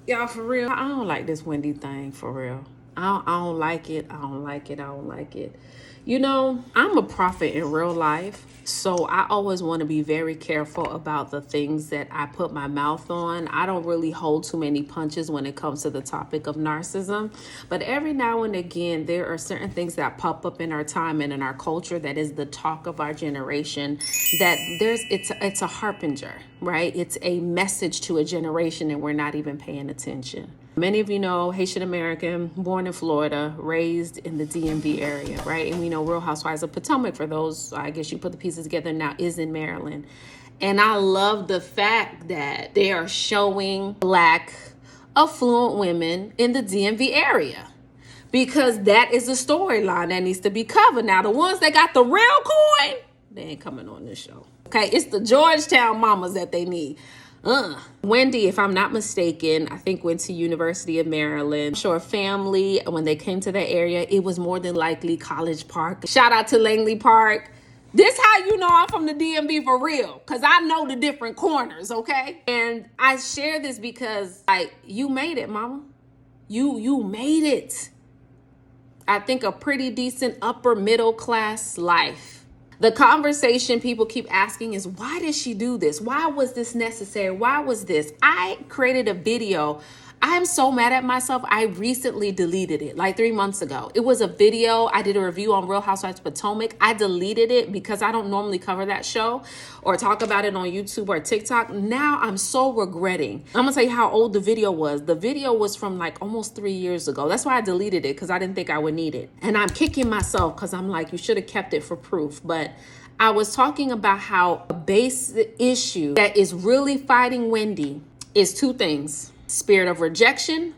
Y'all, for real, I don't like this Wendy thing, for real. I don't like it. I don't like it. I don't like it. You know, I'm a prophet in real life. So I always want to be very careful about the things that I put my mouth on. I don't really hold too many punches when it comes to the topic of narcissism. But every now and again, there are certain things that pop up in our time and in our culture that is the talk of our generation, that it's a harbinger, right? It's a message to a generation and we're not even paying attention. Many of you know, Haitian American, born in Florida, raised in the DMV area, right? And we know Real Housewives of Potomac, for those, I guess you put the pieces together now, is in Maryland. And I love the fact that they are showing Black affluent women in the DMV area, because that is a storyline that needs to be covered. Now, the ones that got the real coin, they ain't coming on this show. Okay, it's the Georgetown mamas that they need. Wendy, if I'm not mistaken, I think went to University of Maryland. I'm sure family, when they came to that area, it was more than likely College Park. Shout out to Langley Park. This how you know I'm from the DMV for real, because I know the different corners, okay? And I share this because, like, you made it, mama. You made it. I think a pretty decent upper middle class life. The conversation people keep asking is, why did she do this? Why was this necessary? Why was this? I created a video. I am so mad at myself. I recently deleted it like 3 months ago. It was a video. I did a review on Real Housewives of Potomac. I deleted it because I don't normally cover that show or talk about it on YouTube or TikTok. Now I'm so regretting. I'm gonna tell you how old the video was. The video was from like almost 3 years ago. That's why I deleted it, because I didn't think I would need it. And I'm kicking myself because I'm like, you should have kept it for proof. But I was talking about how a base issue that is really fighting Wendy is two things: spirit of rejection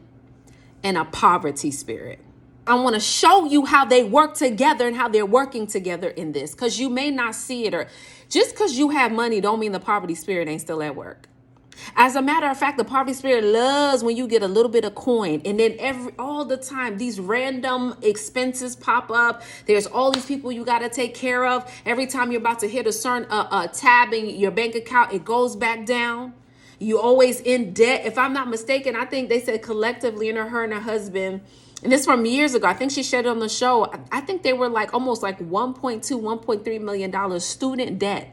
and a poverty spirit. I want to show you how they work together and how they're working together in this, because you may not see it, or just because you have money don't mean the poverty spirit ain't still at work. As a matter of fact, the poverty spirit loves when you get a little bit of coin, and then all the time these random expenses pop up. There's all these people you got to take care of. Every time you're about to hit a certain tab in your bank account, it goes back down. You always in debt. If I'm not mistaken, I think they said collectively, her and her husband, and this from years ago, I think she shared it on the show, I think they were like almost like $1.3 million student debt.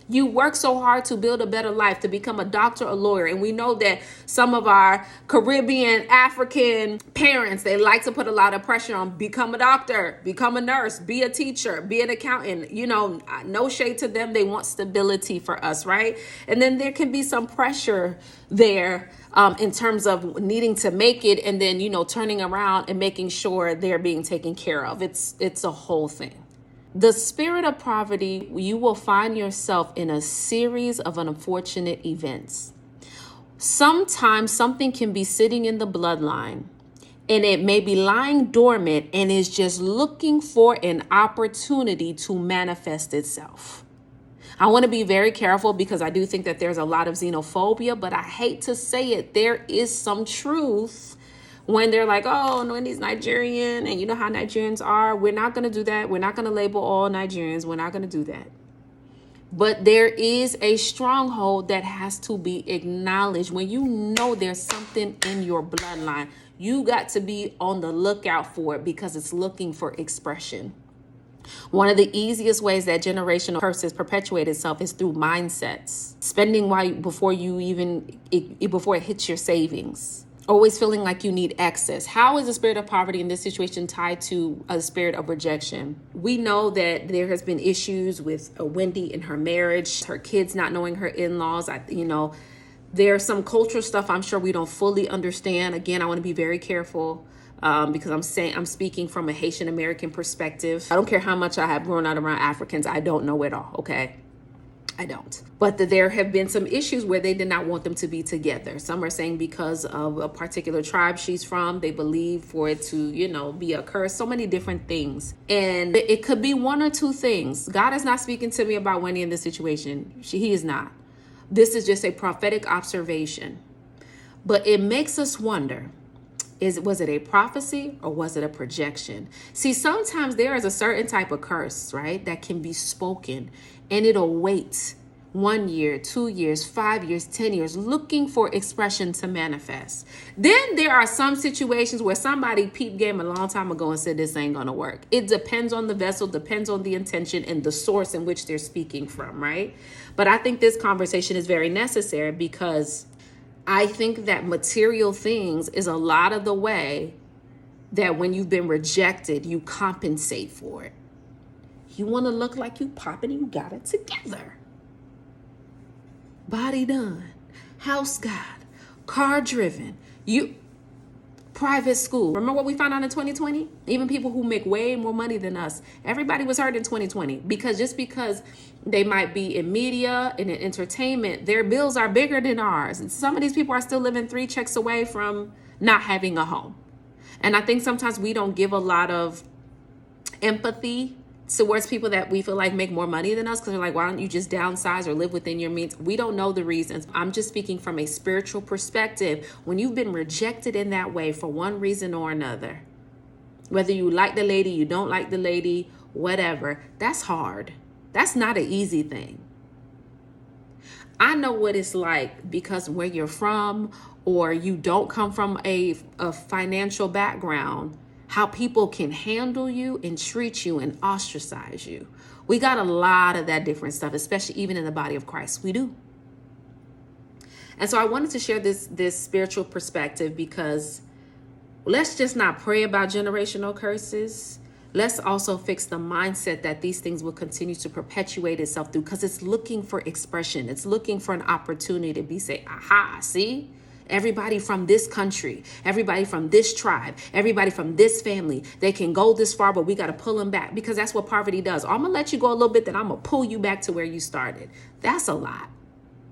You work so hard to build a better life, to become a doctor, a lawyer. And we know that some of our Caribbean, African parents, they like to put a lot of pressure on: become a doctor, become a nurse, be a teacher, be an accountant. You know, no shade to them. They want stability for us, right? And then there can be some pressure there in terms of needing to make it, and then, turning around and making sure they're being taken care of. It's a whole thing. The spirit of poverty, you will find yourself in a series of unfortunate events. Sometimes something can be sitting in the bloodline, and it may be lying dormant and is just looking for an opportunity to manifest itself. I want to be very careful, because I do think that there's a lot of xenophobia, but I hate to say it, there is some truth when they're like, oh, no, he's Nigerian, and you know how Nigerians are. We're not going to do that. We're not going to label all Nigerians. We're not going to do that. But there is a stronghold that has to be acknowledged. When you know there's something in your bloodline, you got to be on the lookout for it, because it's looking for expression. One of the easiest ways that generational curses perpetuate itself is through mindsets. Spending before it hits your savings. Always feeling like you need excess. How is the spirit of poverty in this situation tied to a spirit of rejection? We know that there has been issues with Wendy in her marriage, her kids not knowing her in-laws. There's some cultural stuff I'm sure we don't fully understand. Again, I want to be very careful because I'm speaking from a Haitian American perspective. I don't care how much I have grown out around Africans. I don't know it all, okay? I don't. But there have been some issues where they did not want them to be together. Some are saying because of a particular tribe she's from, they believe for it to, be a curse, so many different things. And it could be one or two things. God is not speaking to me about Wendy in this situation. He is not. This is just a prophetic observation. But it makes us wonder, was it a prophecy or was it a projection? See, sometimes there is a certain type of curse, right, that can be spoken, and it'll wait 1 year, 2 years, 5 years, 10 years, looking for expression to manifest. Then there are some situations where somebody peep game a long time ago and said this ain't gonna work. It depends on the vessel, depends on the intention and the source in which they're speaking from, right? But I think this conversation is very necessary because I think that material things is a lot of the way that when you've been rejected, you compensate for it. You want to look like you popping, you got it together. Body done, house got, car driven, you private school. Remember what we found out in 2020? Even people who make way more money than us, everybody was hurt in 2020 because just because they might be in media and in entertainment, their bills are bigger than ours. And some of these people are still living 3 checks away from not having a home. And I think sometimes we don't give a lot of empathy towards people that we feel like make more money than us because they're like, why don't you just downsize or live within your means? We don't know the reasons. I'm just speaking from a spiritual perspective. When you've been rejected in that way for one reason or another, whether you like the lady, you don't like the lady, whatever, that's hard. That's not an easy thing. I know what it's like because where you're from or you don't come from a financial background, how people can handle you and treat you and ostracize you. We got a lot of that different stuff, especially even in the body of Christ. We do. And so I wanted to share this spiritual perspective because let's just not pray about generational curses. Let's also fix the mindset that these things will continue to perpetuate itself through because it's looking for expression. It's looking for an opportunity to be say, aha, see? Everybody from this country, everybody from this tribe, everybody from this family, they can go this far, but we got to pull them back because that's what poverty does. I'm going to let you go a little bit, then I'm going to pull you back to where you started. That's a lot.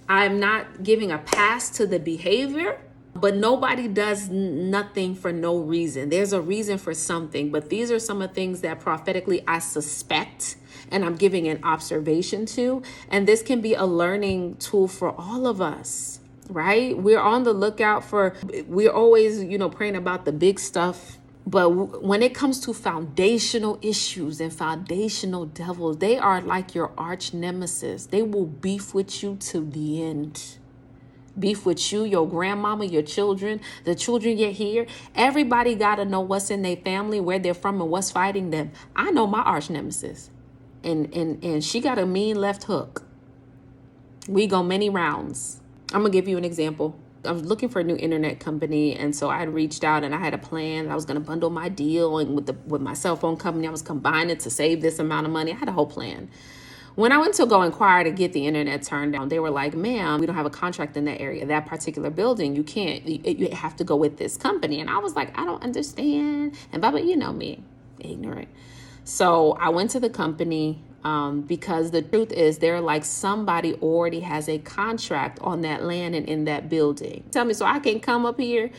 I'm not giving a pass to the behavior, but nobody does nothing for no reason. There's a reason for something, but these are some of the things that prophetically I suspect and I'm giving an observation to, and this can be a learning tool for all of us. Right? We're on the lookout for, we're always, praying about the big stuff. But when it comes to foundational issues and foundational devils, they are like your arch nemesis. They will beef with you to the end. Beef with you, your grandmama, your children, the children yet here. Everybody got to know what's in their family, where they're from and what's fighting them. I know my arch nemesis and she got a mean left hook. We go many rounds. I'm going to give you an example. I was looking for a new internet company. And so I had reached out and I had a plan. I was going to bundle my deal and with my cell phone company, I was combining to save this amount of money. I had a whole plan. When I went to go inquire to get the internet turned on, they were like, ma'am, we don't have a contract in that area, that particular building. You can't, you have to go with this company. And I was like, I don't understand. And Baba, you know me, ignorant. So I went to the company. Because the truth is they're like somebody already has a contract on that land and in that building. Tell me, so I can come up here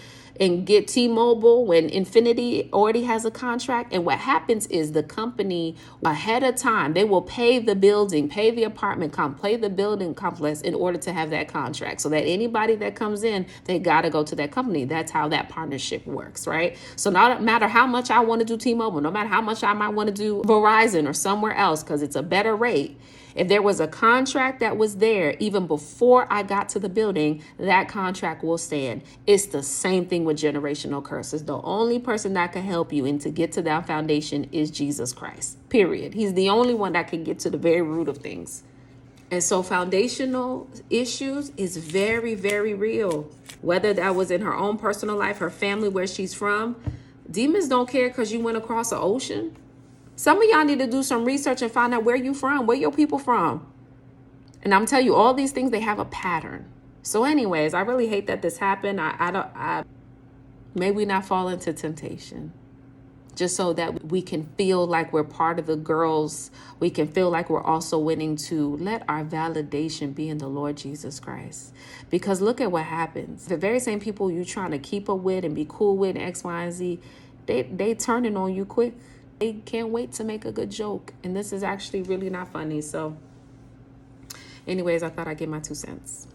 and get T-Mobile when Infinity already has a contract. And what happens is the company ahead of time, they will pay the building, pay the apartment, pay the building complex in order to have that contract. So that anybody that comes in, they got to go to that company. That's how that partnership works, right? So no matter how much I want to do T-Mobile, no matter how much I might want to do Verizon or somewhere else, because it's a better rate. If there was a contract that was there even before I got to the building, that contract will stand. It's the same thing with generational curses. The only person that can help you and to get to that foundation is Jesus Christ, period. He's the only one that can get to the very root of things. And so foundational issues is very, very real. Whether that was in her own personal life, her family, where she's from, demons don't care because you went across the ocean. Some of y'all need to do some research and find out where you from, where your people from. And I'm telling you, all these things, they have a pattern. So anyways, I really hate that this happened. May we not fall into temptation. Just so that we can feel like we're part of the girls. We can feel like we're also winning to let our validation be in the Lord Jesus Christ. Because look at what happens. The very same people you trying to keep up with and be cool with, X, Y, and Z, they turning on you quick. They can't wait to make a good joke. And this is actually really not funny. So anyways, I thought I'd give my 2 cents.